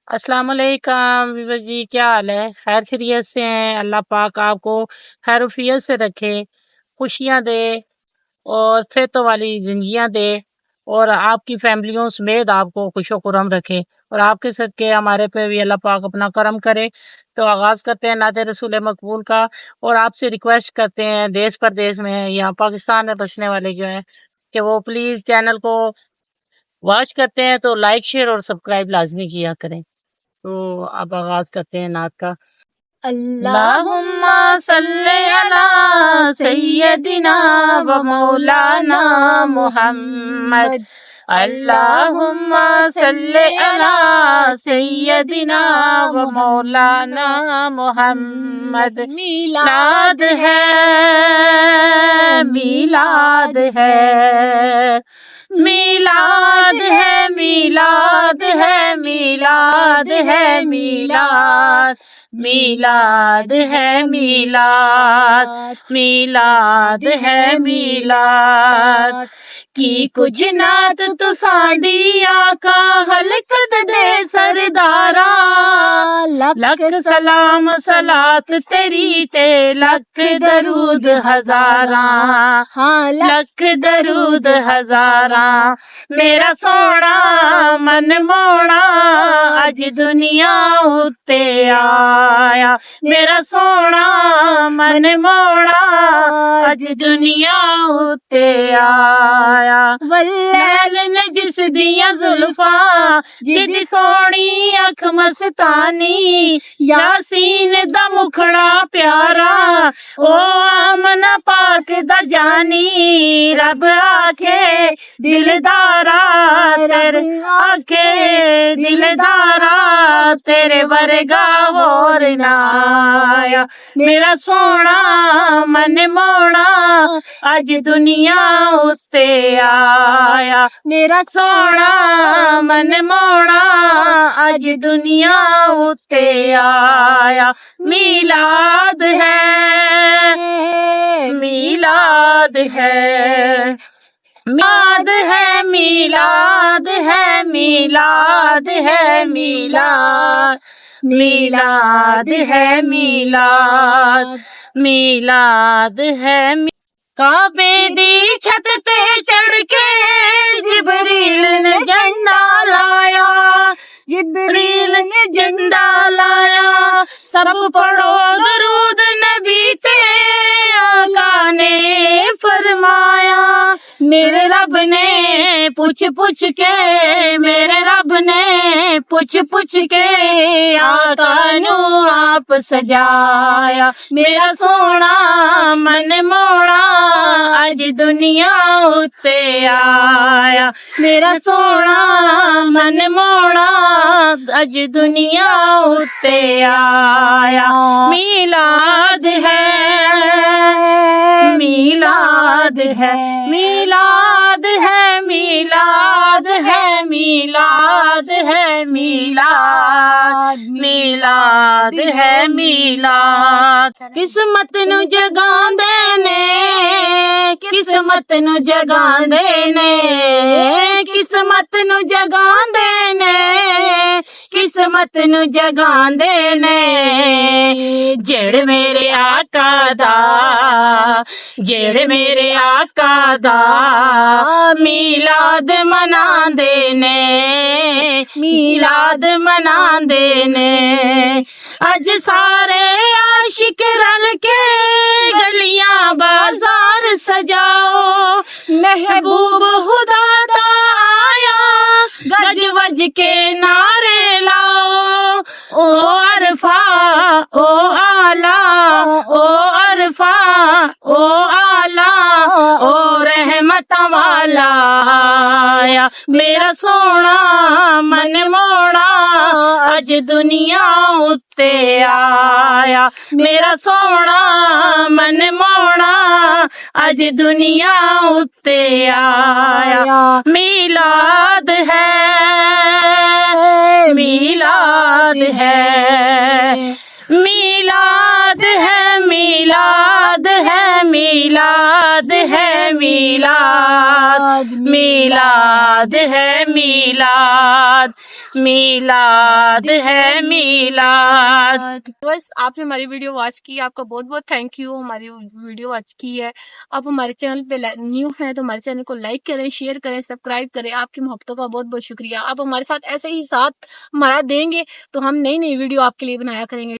अस्सलाम वालेकुम विवर जी, क्या हाल है? खैर खैरियत से हैं? अल्लाह पाक आपको खैरुफियत से रखे, खुशियां दे और सेहतों वाली जिंदगियां दे और आपकी फैमिलियों समेत आपको खुशो खुरम रखे और आपके सदके हमारे पे भी अल्लाह पाक अपना करम करे। तो आगाज करते हैं नाते रसूल मकबूल का और आपसे रिक्वेस्ट करते हैं देश परदेश में या पाकिस्तान में बसने वाले जो हैं कि वो प्लीज चैनल को वॉच करते हैं तो लाइक शेयर और सब्सक्राइब लाजमी किया करें। तो अब आगाज करते हैं नात का। अल्लाहुम्मा सल्ले अला सय्यदिना व मौलाना मुहम्मद। अल्लाहुम्मा सल्ले अला सय्यदिना व मौलाना मुहम्मद। मीलाद है, मीलाद है, मीलाद है, मीलाद है, मीलाद है, मीलाद, मीलाद है, मीलाद, मीलाद है, मीलाद की कुछ नात तो साडी आका हलकत दे सरदारा। लख सलाम सलात तेरी ते लख दरूद हजारा। हाँ लख दरूद हजारा। मेरा सोना मन मोड़ा अज दुनिया उत्ते आया। मेरा सोना मन मोड़ा अज दुनिया उत्ते आया। वल्लैल ने जिस दिया जुल्फा जिदी सोनी अख मस्तानी। यासीन दा मुखड़ा प्यारा ओ आमना पाक दा जानी। रब आखे दिलदारा तेरे आखे दिलदारा तेरे वर्गा होर ना आया। मेरा सोना मन मोड़ा अज दुनिया उत्ते आया। मेरा सोना मन मोड़ा अज दुनिया उत्ते आया। मीलाद है, मीलाद है, मीलाद है, मीलाद है, मीलाद है, मीलाद, मीलाद है, मीलाद, मीलाद है। काबे दी छत ते चढ़ के जिब्रील ने झंडा लाया। जिब्रील ने झंडा लाया। सब पढ़ो दरूद नबी ते आका ने फरमाया। मेरे रब ने पूछ पूछ के, मेरे रब ने पूछ पूछ के आका नू आप सजाया। मेरा सोना मन मोड़ा अज दुनिया उत्ते आया। मेरा सोना मन मोड़ा अज दुनिया उत्ते आया। मीलाद है, मीलाद है, मीलाद है, मीलाद है, मीलाद है, मीलाद, मीलाद है, मीलाद। किस्मत नू जगांदे ने, किस्मत नू जगांदे ने, किस्मत नू जगांदे ने, किस्मत नू जगांदे ने। जेड़ मेरे आका दा, जेड़ मेरे आका दा मीलाद मनांदे ने, मीलाद मनांदे ने। अज सारे आशिक रल के गलियां बाजार सजाओ। महबूब खुदा दा आया गज वज के नारे लाओ। ओ अरफा ओ आला, ओ अरफा ओ आला, ओ रहमत वाला आया। मेरा सोना मन मोड़ा अज दुनिया उत्ते आया। मेरा सोना मन मोड़ा अज दुनिया उत्ते आया। मीलाद है, मीलाद है, मीलाद है, मीलाद है, मीलाद है, मीलाद, मीलाद है मीलाद, मीलाद है मीलाद। बस आपने हमारी वीडियो वॉच की, आपका बहुत बहुत थैंक यू, हमारी वीडियो वॉच की है। आप हमारे चैनल पे न्यू हैं तो हमारे चैनल को लाइक करें, शेयर करें, सब्सक्राइब करें। आपकी मोहब्बतों का बहुत बहुत शुक्रिया। आप हमारे साथ ऐसे ही साथ हमारा देंगे तो हम नई नई वीडियो आपके लिए बनाया करेंगे।